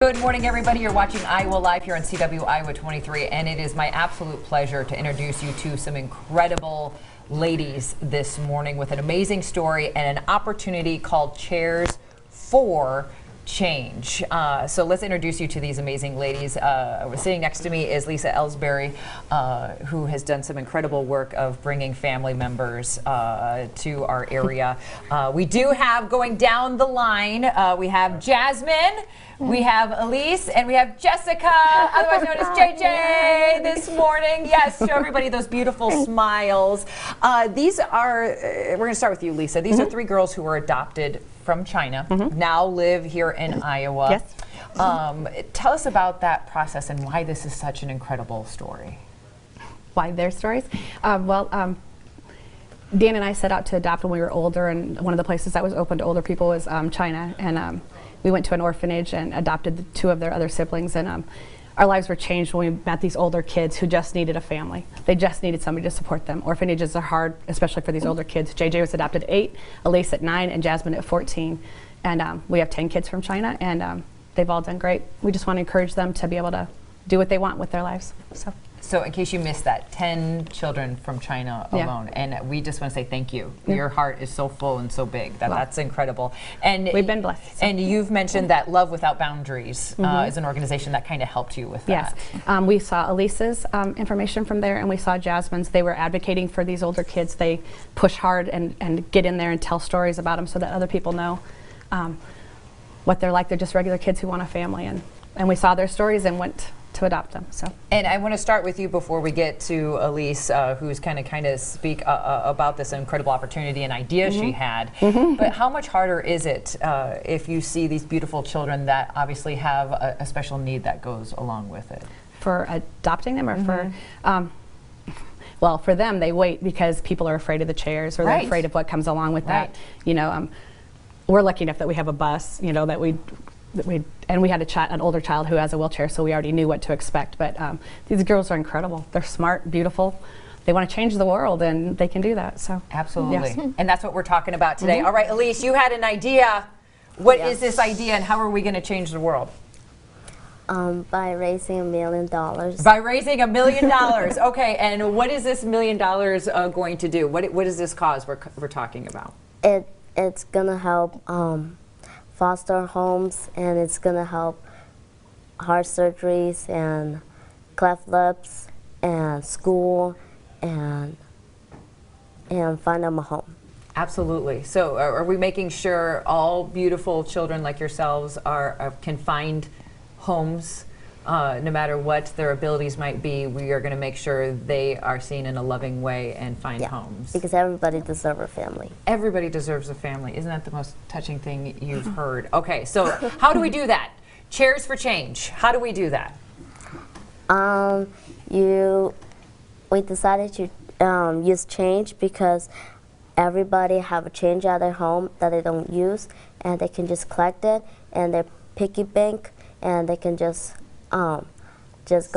Good morning, everybody. You're watching Iowa Live here on CW Iowa 23, and it is my absolute pleasure to introduce you to some incredible ladies this morning with an amazing story and an opportunity called Chairs for Change. So let's introduce you to these amazing ladies. Sitting next to me is Lisa Ellsbury, who has done some incredible work of bringing family members to our area. We do have, going down the line, we have Jasmine, we have Elise, and we have Jessica, otherwise known as JJ, this morning. Yes, show everybody those beautiful smiles. These are, we're going to start with you, Lisa. These are three girls who were adopted from China, now live here in Iowa. Yes. Tell us about that process and why this is such an incredible story. Why their stories? Dan and I set out to adopt when we were older, and one of the places that was open to older people was China. And we went to an orphanage and adopted two of their other siblings. And our lives were changed when we met these older kids who just needed a family. They just needed somebody to support them. Orphanages are hard, especially for these older kids. JJ was adopted at 8, Elise at 9, and Jasmine at 14. And we have 10 kids from China, and they've all done great. We just want to encourage them to be able to do what they want with their lives. So in case you missed that, 10 children from China alone, and we just want to say thank you. Your heart is so full and so big. That's incredible. And we've been blessed. And you've mentioned that Love Without Boundaries is an organization that kind of helped you with that. Yes. We saw Elise's information from there, and we saw Jasmine's. They were advocating for these older kids. They push hard and get in there and tell stories about them so that other people know what they're like. They're just regular kids who want a family, and we saw their stories and went to adopt them. And I want to start with you before we get to Elise, who's kind of speak about this incredible opportunity and idea she had. But how much harder is it if you see these beautiful children that obviously have a special need that goes along with it? For adopting them, or for well, for them, they wait because people are afraid of the chairs, or they're afraid of what comes along with that. You know, we're lucky enough that we have a bus, you know, that we had an older child who has a wheelchair, so we already knew what to expect. But these girls are incredible. They're smart, beautiful. They want to change the world, and they can do that. So absolutely, yes. And that's what we're talking about today. All right, Elise, you had an idea. What is this idea, and how are we going to change the world? By raising $1 million. By raising $1 million. Okay, and what is this $1 million going to do? What is this cause we're talking about? It's gonna help foster homes, and it's gonna help heart surgeries and cleft lips and school and find them a home. Absolutely. So are we making sure all beautiful children like yourselves can find homes, no matter what their abilities might be? We are going to make sure they are seen in a loving way and find homes. Because everybody deserves a family. Everybody deserves a family. Isn't that the most touching thing you've heard? Okay, so how do we do that? Chairs for Change. How do we do that? We decided to use change because everybody have a change at their home that they don't use, and they can just collect it in their piggy bank, and they can just go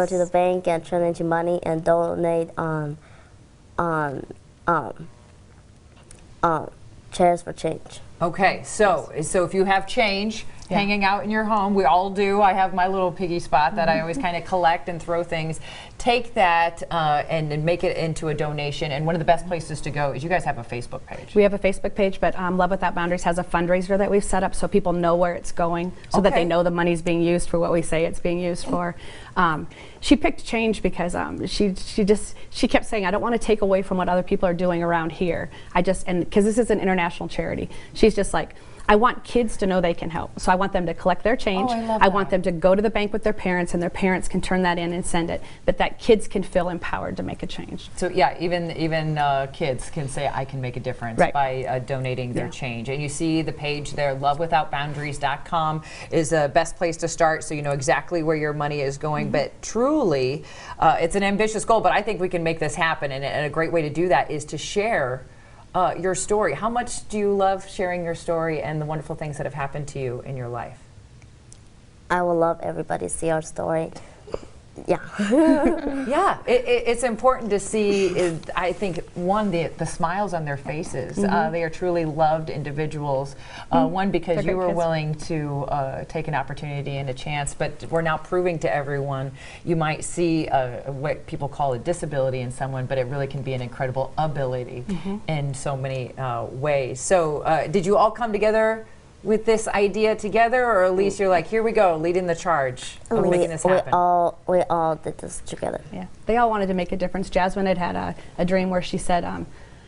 to the bank and turn into money and donate on Chairs for Change. Okay, so if you have change hanging out in your home, we all do. I have my little piggy spot that I always kind of collect and throw things. Take that and make it into a donation. And one of the best places to go is you guys have a Facebook page. We have a Facebook page, but Love Without Boundaries has a fundraiser that we've set up so people know where it's going, so that they know the money's being used for what we say it's being used for. She picked change because she kept saying, I don't want to take away from what other people are doing around here. Because this is an international charity. She's just like, I want kids to know they can help. So I want them to collect their change. I want them to go to the bank with their parents, and their parents can turn that in and send it. But that kids can feel empowered to make a change. So yeah, even kids can say, I can make a difference by donating their change. And you see the page there, lovewithoutboundaries.com is the best place to start, so you know exactly where your money is going. But truly, it's an ambitious goal, but I think we can make this happen. And a great way to do that is to share your story. How much do you love sharing your story and the wonderful things that have happened to you in your life? I would love everybody to see our story. Yeah. Yeah, it's important to see, I think, one, the smiles on their faces. They are truly loved individuals. One, because They're you great were kids. willing to take an opportunity and a chance, but we're now proving to everyone you might see what people call a disability in someone, but it really can be an incredible ability in so many ways. So did you all come together with this idea together, or at least you're like, here we go, leading the charge of making this happen? We all did this together. Yeah, they all wanted to make a difference. Jasmine had a dream where she said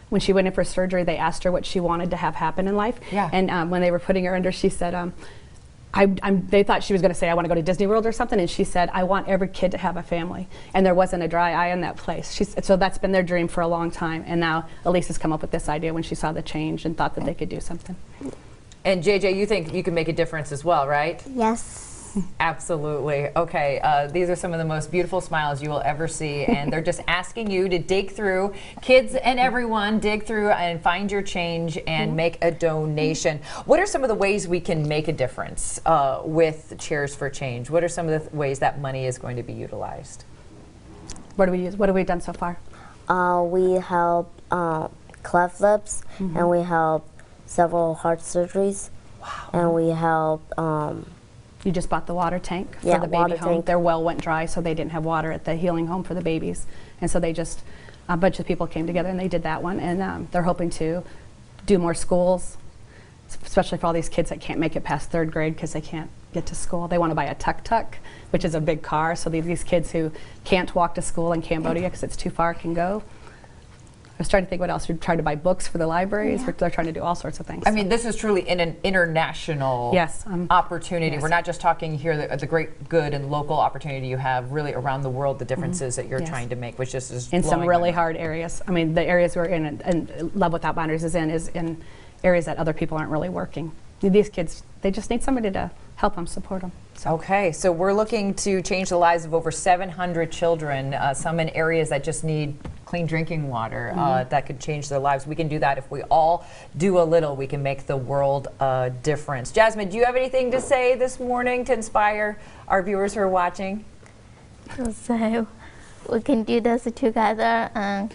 when she went in for surgery, they asked her what she wanted to have happen in life. Yeah. And when they were putting her under, she said, they thought she was going to say, I want to go to Disney World or something, and she said, I want every kid to have a family. And there wasn't a dry eye in that place. So that's been their dream for a long time. And now Elise has come up with this idea when she saw the change and thought that they could do something. And JJ, you think you can make a difference as well, right? Yes. Absolutely. Okay, these are some of the most beautiful smiles you will ever see, and they're just asking you to dig through, kids and everyone, dig through and find your change and make a donation. What are some of the ways we can make a difference with Chairs for Change? What are some of the ways that money is going to be utilized? What do we use? What have we done so far? We help cleft lips, and we help several heart surgeries. Wow. And we help. You just bought the water tank Yeah, for the baby water home. tank. Their well went dry, so they didn't have water at the healing home for the babies. And so a bunch of people came together and they did that one. And they're hoping to do more schools, especially for all these kids that can't make it past 3rd grade because they can't get to school. They want to buy a tuk-tuk, which is a big car. So these kids who can't walk to school in Cambodia because it's too far can go. I was trying to think what else. We're trying to buy books for the libraries. Yeah. They're trying to do all sorts of things. I mean, this is truly an international Yes, opportunity. yes. We're not just talking here the great, good, and local opportunity you have really around the world, the differences that you're Yes. trying to make, which just is in some blowing my really mind. hard areas. I mean, the areas we're in, and Love Without Boundaries is in areas that other people aren't really working. These kids, they just need somebody to help them, support them. Okay, so we're looking to change the lives of over 700 children, some in areas that just need clean drinking water that could change their lives. We can do that if we all do a little. We can make the world a difference. Jasmine, do you have anything to say this morning to inspire our viewers who are watching? So we can do this together, and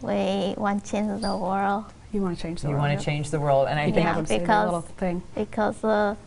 we want to change the world You want to change the You world. want to change the world, and I You think can have them say their because- little thing. because the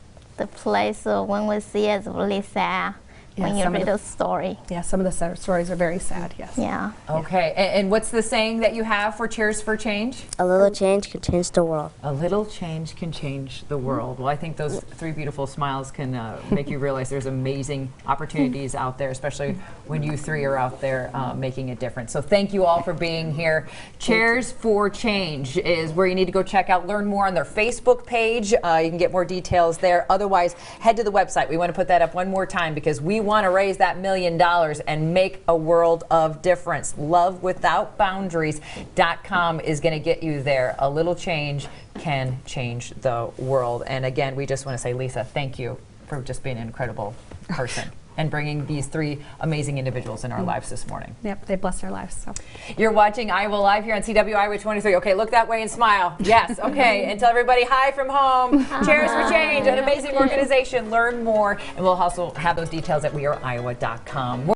place when we see it is really sad when Yeah, you some of read the- the story. Yeah, some of the stories are very sad, yes. Yeah. Okay, and what's the saying that you have for Cheers for Change? A little change can change the world. A little change can change the world. Well, I think those 3 beautiful smiles can make you realize there's amazing opportunities out there, especially when you 3 are out there making a difference. So thank you all for being here. Chairs for Change is where you need to go check out, learn more on their Facebook page. You can get more details there. Otherwise, head to the website. We want to put that up one more time because we want to raise that $1 million and make a world of difference. LoveWithoutBoundaries.com is going to get you there. A little change can change the world. And again, we just want to say, Lisa, thank you for just being an incredible person and bringing these 3 amazing individuals in our lives this morning. Yep, they blessed our lives. So. You're watching Iowa Live here on CW Iowa 23. Okay, look that way and smile. Yes, okay. And tell everybody hi from home. Chairs for Change, an amazing organization. Learn more, and we'll also have those details at weareiowa.com.